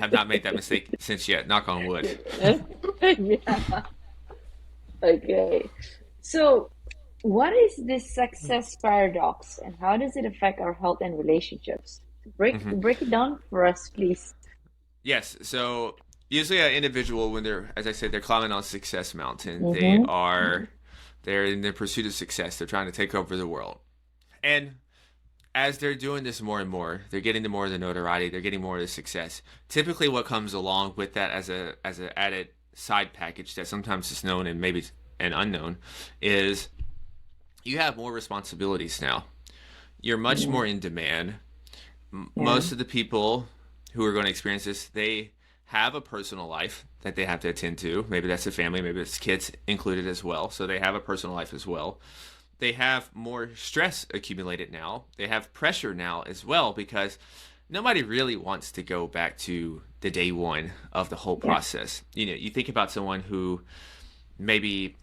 have not made that mistake since yet. Knock on wood. Yeah. Okay. So, what is this success paradox and how does it affect our health and relationships? Hmm. Break it down for us, please. Yes. So usually an individual, when they're, as I said, they're climbing on success mountain, Mm-hmm. they're in the pursuit of success. They're trying to take over the world. And as they're doing this more and more, they're getting to more of the notoriety, they're getting more of the success. Typically what comes along with that as an added side package that sometimes is known and maybe an unknown is you have more responsibilities now. You're much Mm-hmm. more in demand. Yeah. Most of the people who are going to experience this, they have a personal life that they have to attend to. Maybe that's a family, maybe it's kids included as well. So they have a personal life as well. They have more stress accumulated now. They have pressure now as well because nobody really wants to go back to the day one of the whole Yeah. process. You know, you think about someone who maybe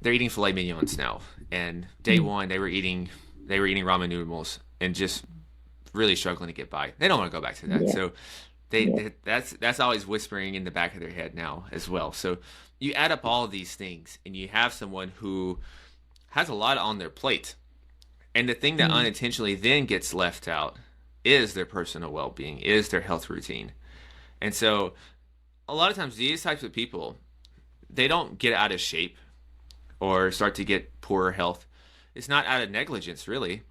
they're eating filet mignons now, and day Mm. one they were eating ramen noodles and just really struggling to get by. They don't want to go back to that. Yeah. So Yeah. that's always whispering in the back of their head now as well. So you add up all of these things and you have someone who has a lot on their plate. And the thing that Mm. unintentionally then gets left out is their personal well-being, is their health routine. And so a lot of times these types of people, they don't get out of shape or start to get poorer health. It's not out of negligence really.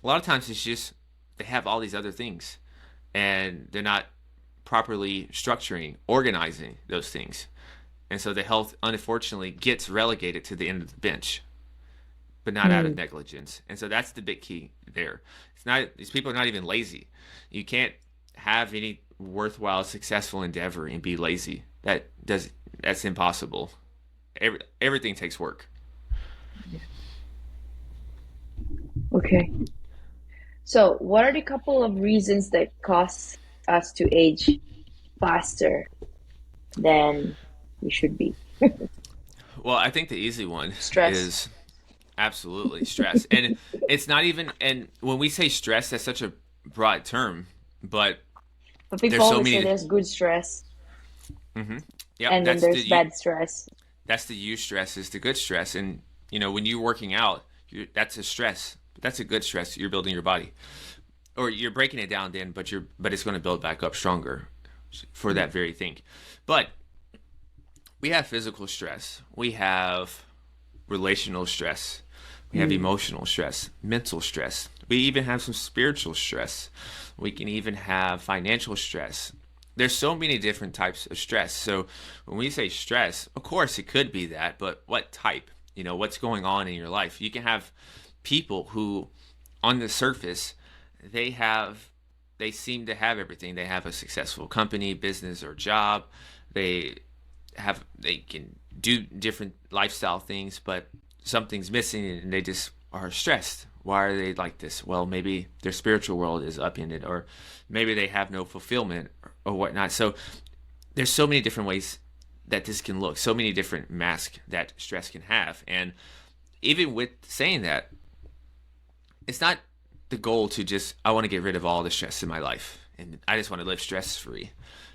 A lot of times it's just they have all these other things and they're not properly structuring, organizing those things. And so the health unfortunately gets relegated to the end of the bench, but not out of Mm. negligence. And so that's the big key there. It's not these people are not even lazy. You can't have any worthwhile successful endeavor and be lazy. That's impossible. Everything takes work. Okay. So, what are the couple of reasons that cause us to age faster than we should be? Well, I think the easy one Stress. is absolutely stress. And it's not even and when we say stress, that's such a broad term, but But people there's so always say many. there's good stress Hmm. Yep, and then there's bad stress. that's the you stress is the good stress. And you know when you're working out, that's a stress. But that's a good stress. You're building your body, or you're breaking it down then, but it's going to build back up stronger for that very thing. But we have physical stress. We have relational stress. We have Mm. emotional stress, mental stress. We even have some spiritual stress. We can even have financial stress. There's so many different types of stress. So when we say stress, of course it could be that, but what type? You know, what's going on in your life? You can have people who on the surface they have they seem to have everything. They have a successful company, business or job. They they can do different lifestyle things, but something's missing and they just are stressed. Why are they like this? Well, maybe their spiritual world is upended, or maybe they have no fulfillment or whatnot. So there's so many different ways that this can look, so many different masks that stress can have. And even with saying that, it's not the goal to just, I want to get rid of all the stress in my life and I just want to live stress free.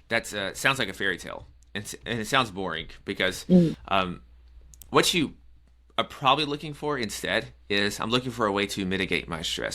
That's sounds like a fairy tale, and it sounds boring because Mm. um, what you are probably looking for instead is I'm looking for a way to mitigate my stress.